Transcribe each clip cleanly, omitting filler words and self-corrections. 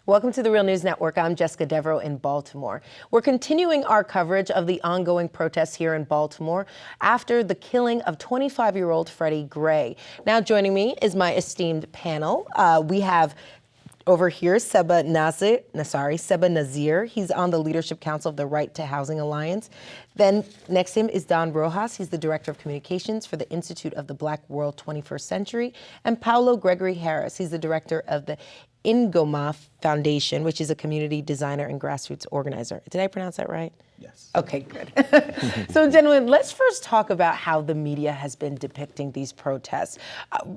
Welcome to the Real News Network. I'm Jessica Devereaux in Baltimore. We're continuing our coverage of the ongoing protests here in Baltimore after the killing of 25-year-old Freddie Gray. Now joining me is my esteemed panel. We have over here Sabah Nazer. He's on the Leadership Council of the Right to Housing Alliance. Then next to him is Don Rojas. He's the Director of Communications for the Institute of the Black World 21st Century. And Paulo Gregory Harris. He's the Director of the Ingoma Foundation, which is a community designer and grassroots organizer. Did I pronounce that right? Yes. Okay, good. So, gentlemen, let's first talk about how the media has been depicting these protests.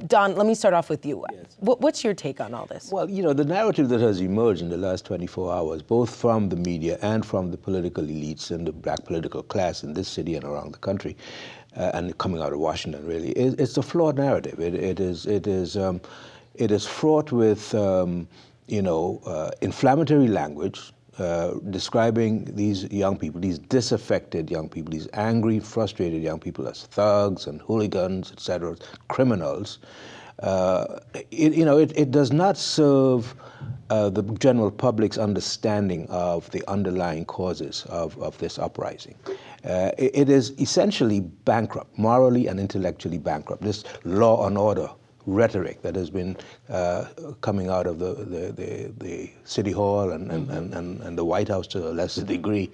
Don, let me start off with you. Yes. What's your take on all this? Well, the narrative that has emerged in the last 24 hours, both from the media and from the political elites and the black political class in this city and around the country, and coming out of Washington, really, it's a flawed narrative. It is fraught with, inflammatory language, describing these young people, these disaffected young people, these angry, frustrated young people as thugs and hooligans, etc., criminals. It does not serve the general public's understanding of the underlying causes of this uprising. It is essentially bankrupt, morally and intellectually bankrupt. This law and order rhetoric that has been coming out of the City Hall and the White House to a lesser degree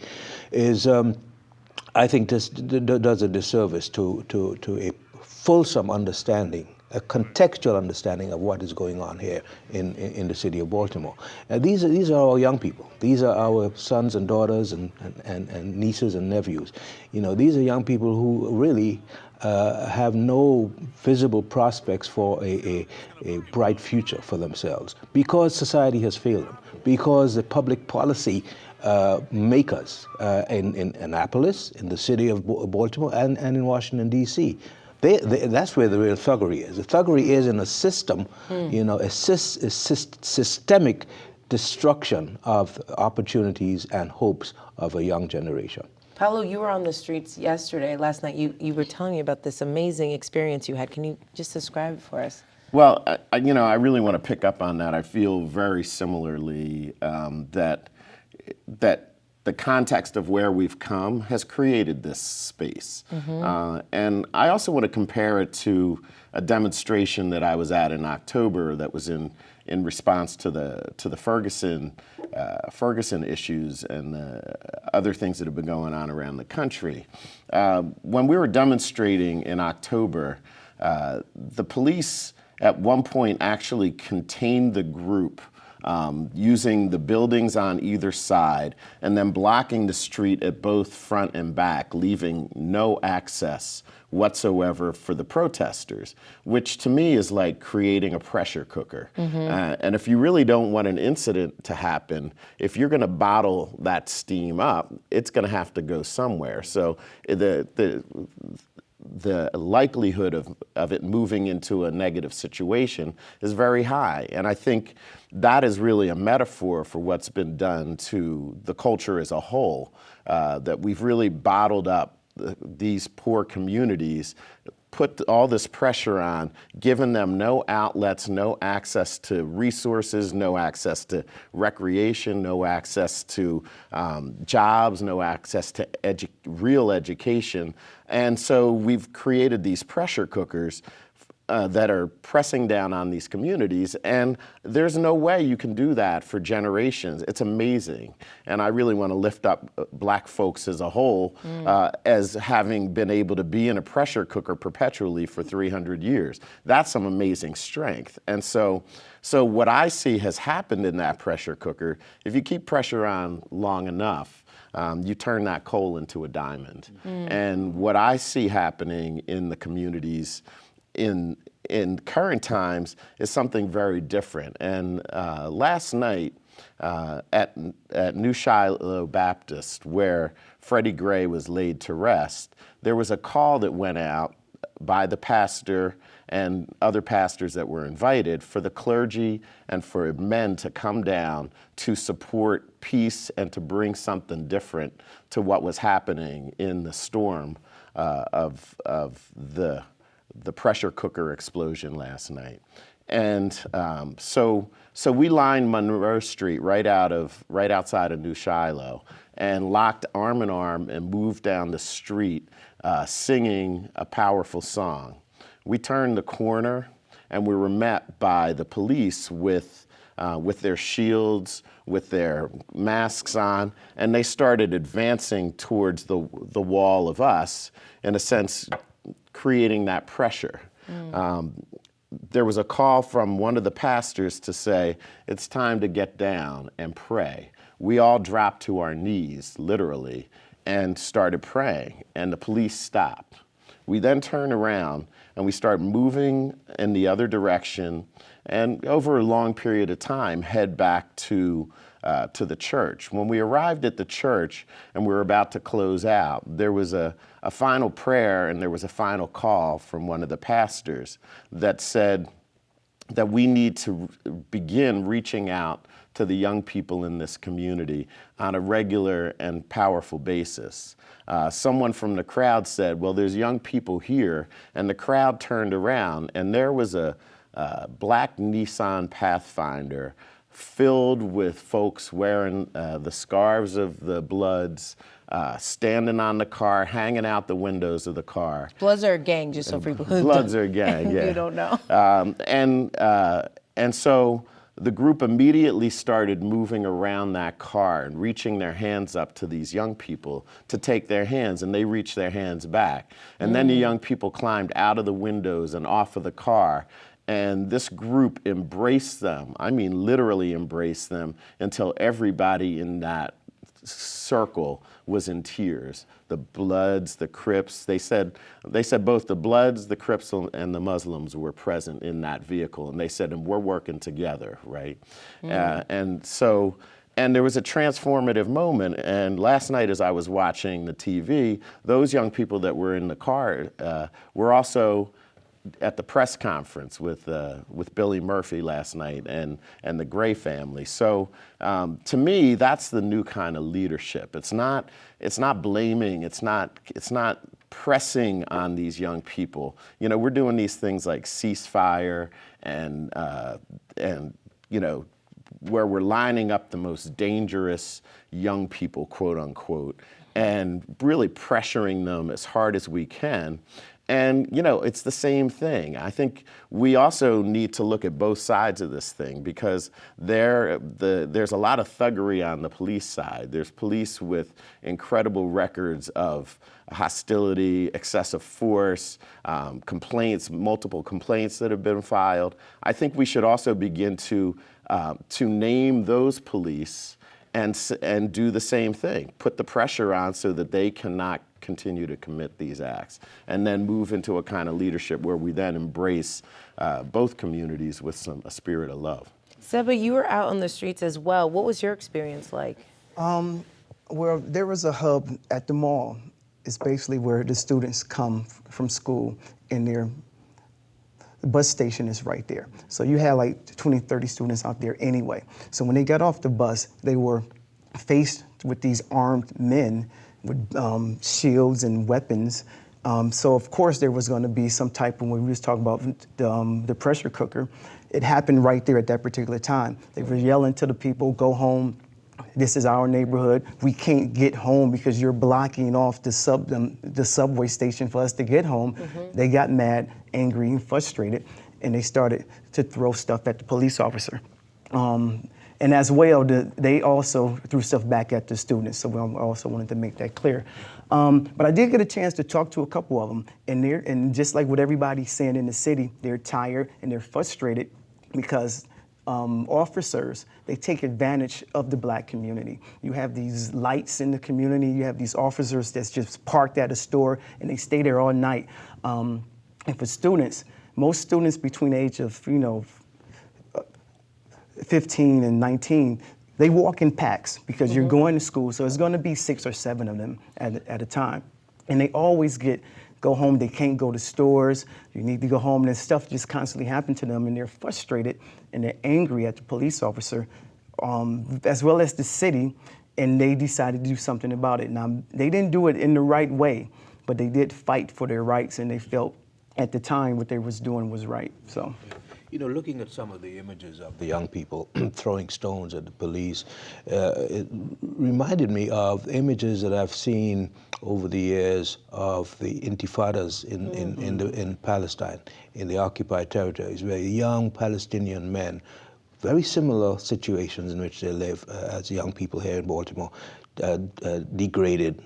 is, I think, this does a disservice to a fulsome understanding, a contextual understanding of what is going on here in the city of Baltimore. These are our young people. These are our sons and daughters and nieces and nephews. These are young people who really have no visible prospects for a bright future for themselves because society has failed them, because the public policy makers in Annapolis, in the city of Baltimore, and in Washington, D.C., that's where the real thuggery is. The thuggery is in a system, a systemic destruction of opportunities and hopes of a young generation. Paulo, you were on the streets last night. You were telling me about this amazing experience you had. Can you just describe it for us? Well, I really want to pick up on that. I feel very similarly that the context of where we've come has created this space. And I also want to compare it to a demonstration that I was at in October that was in response to the Ferguson issues and the other things that have been going on around the country. When we were demonstrating in October, the police at one point actually contained the group using the buildings on either side and then blocking the street at both front and back, leaving no access whatsoever for the protesters, which to me is like creating a pressure cooker. And if you really don't want an incident to happen, if you're going to bottle that steam up, it's going to have to go somewhere. So the likelihood of it moving into a negative situation is very high. And I think that is really a metaphor for what's been done to the culture as a whole, that we've really bottled up these poor communities, put all this pressure on, given them no outlets, no access to resources, no access to recreation, no access to jobs, no access to real education. And so we've created these pressure cookers that are pressing down on these communities, and there's no way you can do that for generations. It's amazing, and I really want to lift up black folks as a whole as having been able to be in a pressure cooker perpetually for 300 years. That's some amazing strength. And so what I see has happened in that pressure cooker, if you keep pressure on long enough, you turn that coal into a diamond. And what I see happening in the communities in current times is something very different. And last night at New Shiloh Baptist, where Freddie Gray was laid to rest, there was a call that went out by the pastor and other pastors that were invited for the clergy and for men to come down to support peace and to bring something different to what was happening in the storm of the pressure cooker explosion last night. So we lined Monroe Street right outside of New Shiloh, and locked arm in arm and moved down the street singing a powerful song. We turned the corner and we were met by the police with their shields, with their masks on, and they started advancing towards the wall of us, in a sense, creating that pressure. There was a call from one of the pastors to say, it's time to get down and pray. We all dropped to our knees, literally, and started praying, and the police stopped. We then turned around and we started moving in the other direction, and over a long period of time, head back to the church. When we arrived at the church and we were about to close out, there was a final prayer and there was a final call from one of the pastors that said that we need to begin reaching out to the young people in this community on a regular and powerful basis. Someone from the crowd said, well, there's young people here, and the crowd turned around and there was a black Nissan Pathfinder filled with folks wearing the scarves of the Bloods, standing on the car, hanging out the windows of the car. Bloods are a gang, just so people who Bloods are a gang, yeah. you don't know. And so the group immediately started moving around that car and reaching their hands up to these young people to take their hands, and they reached their hands back. And then the young people climbed out of the windows and off of the car. And this group embraced them, I mean literally embraced them, until everybody in that circle was in tears. The Bloods, the Crips, they said both the Bloods, the Crips, and the Muslims were present in that vehicle. And they said, and we're working together, right? And there was a transformative moment. And last night as I was watching the TV, those young people that were in the car were also at the press conference with Billy Murphy last night and the Gray family. So to me, that's the new kind of leadership. It's not blaming. It's not pressing on these young people. You know, we're doing these things like ceasefire and you know, where we're lining up the most dangerous young people, quote unquote, and really pressuring them as hard as we can. And, you know, it's the same thing. I think we also need to look at both sides of this thing, because there's a lot of thuggery on the police side. There's police with incredible records of hostility, excessive force, complaints, multiple complaints that have been filed. I think we should also begin to name those police and do the same thing. Put the pressure on so that they cannot continue to commit these acts, and then move into a kind of leadership where we then embrace both communities with a spirit of love. Sabah, you were out on the streets as well. What was your experience like? Well, there was a hub at the mall. It's basically where the students come from school, and the bus station is right there. So you had like 20, 30 students out there anyway. So when they got off the bus, they were faced with these armed men with shields and weapons. So of course there was going to be some type of, when we was talking about the pressure cooker, it happened right there at that particular time. They were yelling to the people, go home. This is our neighborhood. We can't get home because you're blocking off the subway station for us to get home. They got mad, angry, and frustrated, and they started to throw stuff at the police officer. And as well, they also threw stuff back at the students, so we also wanted to make that clear. But I did get a chance to talk to a couple of them, and just like what everybody's saying in the city, they're tired and they're frustrated because officers, they take advantage of the black community. You have these lights in the community, you have these officers that's just parked at a store and they stay there all night. And for students, most students between the age of, 15 and 19, they walk in packs because you're going to school, so it's going to be 6 or 7 of them at a time. And they always go home, they can't go to stores, you need to go home, and stuff just constantly happens to them, and they're frustrated and they're angry at the police officer, as well as the city, and they decided to do something about it. Now, they didn't do it in the right way, but they did fight for their rights, and they felt at the time what they was doing was right, so. You know, looking at some of the images of the young people throwing stones at the police, it reminded me of images that I've seen over the years of the intifadas in Palestine, in the occupied territories, where young Palestinian men, very similar situations in which they live as young people here in Baltimore, degraded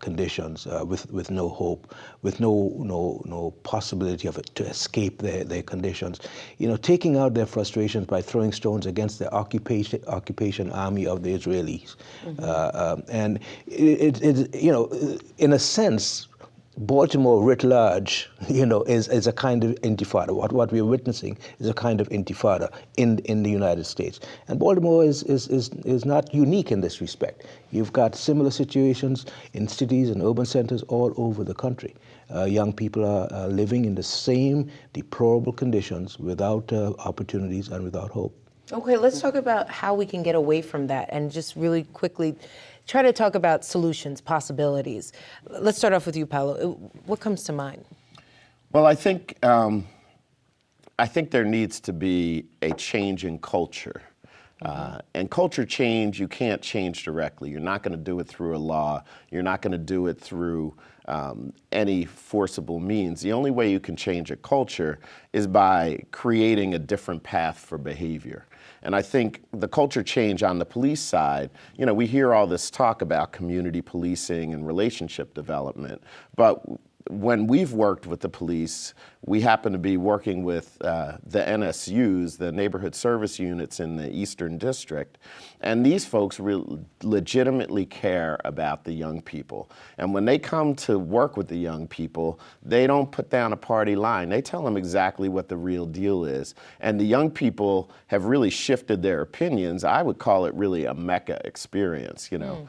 conditions with no hope, with no possibility of it to escape their conditions. You know, taking out their frustrations by throwing stones against the occupation army of the Israelis. And it, you know, in a sense, Baltimore writ large, you know, is a kind of intifada. What we're witnessing is a kind of intifada in the United States. And Baltimore is not unique in this respect. You've got similar situations in cities and urban centers all over the country. Young people are living in the same deplorable conditions without opportunities and without hope. Okay, let's talk about how we can get away from that and just really quickly try to talk about solutions, possibilities. Let's start off with you, Paulo. What comes to mind? Well, I think there needs to be a change in culture. And culture change, you can't change directly. You're not going to do it through a law. You're not going to do it through any forcible means. The only way you can change a culture is by creating a different path for behavior. And I think the culture change on the police side, you know, we hear all this talk about community policing and relationship development, but when we've worked with the police, we happen to be working with the NSUs, the neighborhood service units in the Eastern District, and these folks legitimately care about the young people. And when they come to work with the young people, they don't put down a party line. They tell them exactly what the real deal is. And the young people have really shifted their opinions. I would call it really a Mecca experience, you know,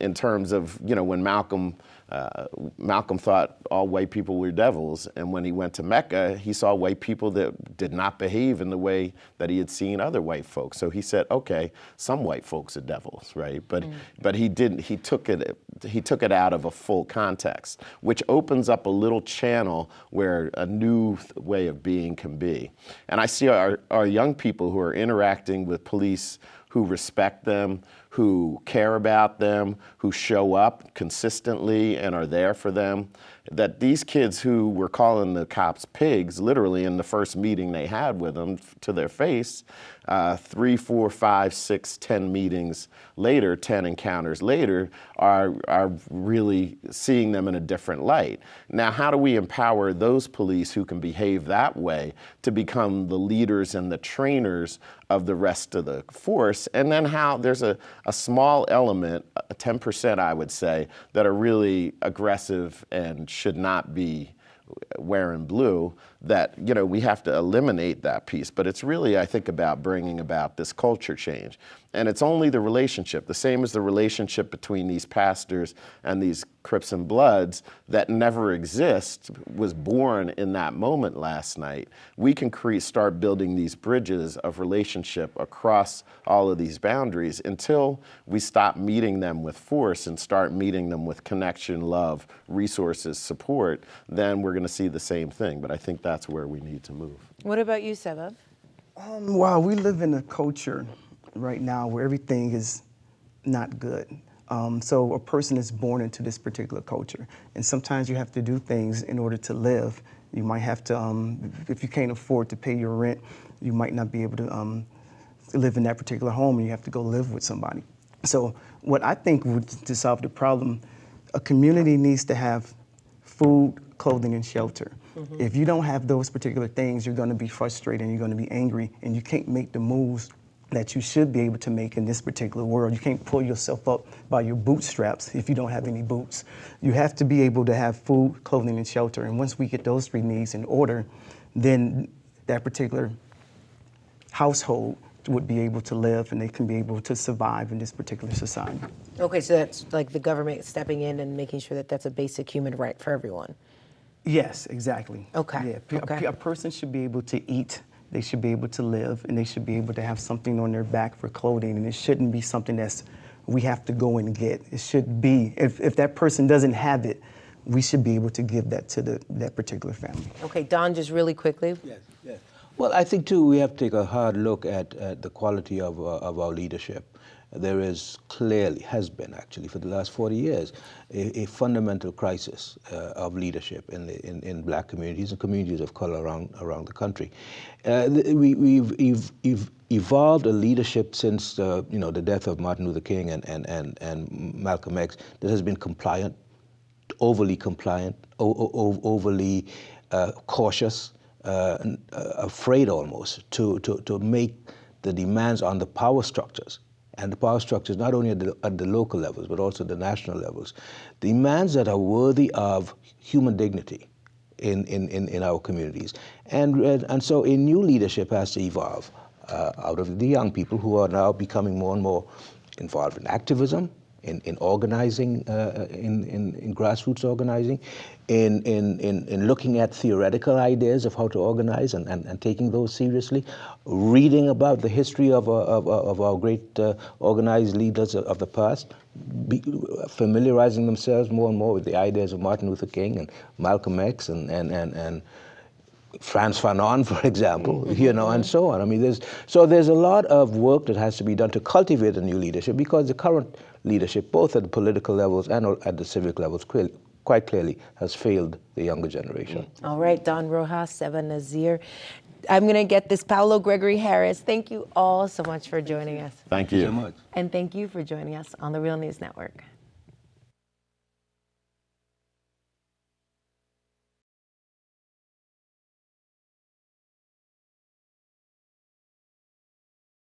in terms of, you know, when Malcolm thought all white people were devils, and when he went to Mecca, he saw white people that did not behave in the way that he had seen other white folks. So he said, okay, some white folks are devils, right? But he didn't. He took it out of a full context, which opens up a little channel where a new way of being can be. And I see our young people who are interacting with police who respect them, who care about them, who show up consistently and are there for them, that these kids who were calling the cops pigs, literally in the first meeting they had with them to their face, 3, 4, 5, 6, 10 meetings later, 10 encounters later, are really seeing them in a different light. Now, how do we empower those police who can behave that way to become the leaders and the trainers of the rest of the force? And then how there's a small element, 10% I would say, that are really aggressive and should not be wearing blue, that, you know, we have to eliminate that piece. But it's really, I think, about bringing about this culture change. And it's only the relationship, the same as the relationship between these pastors and these Crips and Bloods that never exist, was born in that moment last night. We can start building these bridges of relationship across all of these boundaries until we stop meeting them with force and start meeting them with connection, love, resources, support. Then we're going to see the same thing. But I think that's where we need to move. What about you, Sabah? Wow, we live in a culture right now where everything is not good. So a person is born into this particular culture, and sometimes you have to do things in order to live. You might have to, if you can't afford to pay your rent, you might not be able to live in that particular home, and you have to go live with somebody. So what I think to solve the problem, a community needs to have food, clothing, and shelter. If you don't have those particular things, you're going to be frustrated and you're going to be angry, and you can't make the moves that you should be able to make in this particular world. You can't pull yourself up by your bootstraps if you don't have any boots. You have to be able to have food, clothing, and shelter. And once we get those 3 needs in order, then that particular household would be able to live, and they can be able to survive in this particular society. Okay, so that's like the government stepping in and making sure that that's a basic human right for everyone. Yes, exactly. Okay. Yeah, Okay. A person should be able to eat, they should be able to live, and they should be able to have something on their back for clothing, and it shouldn't be something that's we have to go and get. It should be, if that person doesn't have it, we should be able to give that to that particular family. Okay, Don, just really quickly. Yes, yes. Well, I think, too, we have to take a hard look at the quality of our leadership. There is clearly, has been actually for the last 40 years, a fundamental crisis of leadership in black communities and communities of color around the country. We've evolved a leadership since the death of Martin Luther King and Malcolm X that has been compliant, overly cautious, afraid almost to make the demands on the power structures, and the power structures not only at the local levels but also the national levels, demands that are worthy of human dignity in our communities. And so a new leadership has to evolve out of the young people who are now becoming more and more involved in activism, in organizing, in grassroots organizing, in looking at theoretical ideas of how to organize and taking those seriously, reading about the history of our great organized leaders of the past, familiarizing themselves more and more with the ideas of Martin Luther King and Malcolm X and Frantz Fanon, for example, and so on. I mean, there's a lot of work that has to be done to cultivate a new leadership, because the current leadership, both at the political levels and at the civic levels, quite clearly has failed the younger generation. All right, Don Rojas, Sabah Nazer. I'm going to get this Paulo Gregory Harris. Thank you all so much for joining us. Thank you So much. And thank you for joining us on the Real News Network.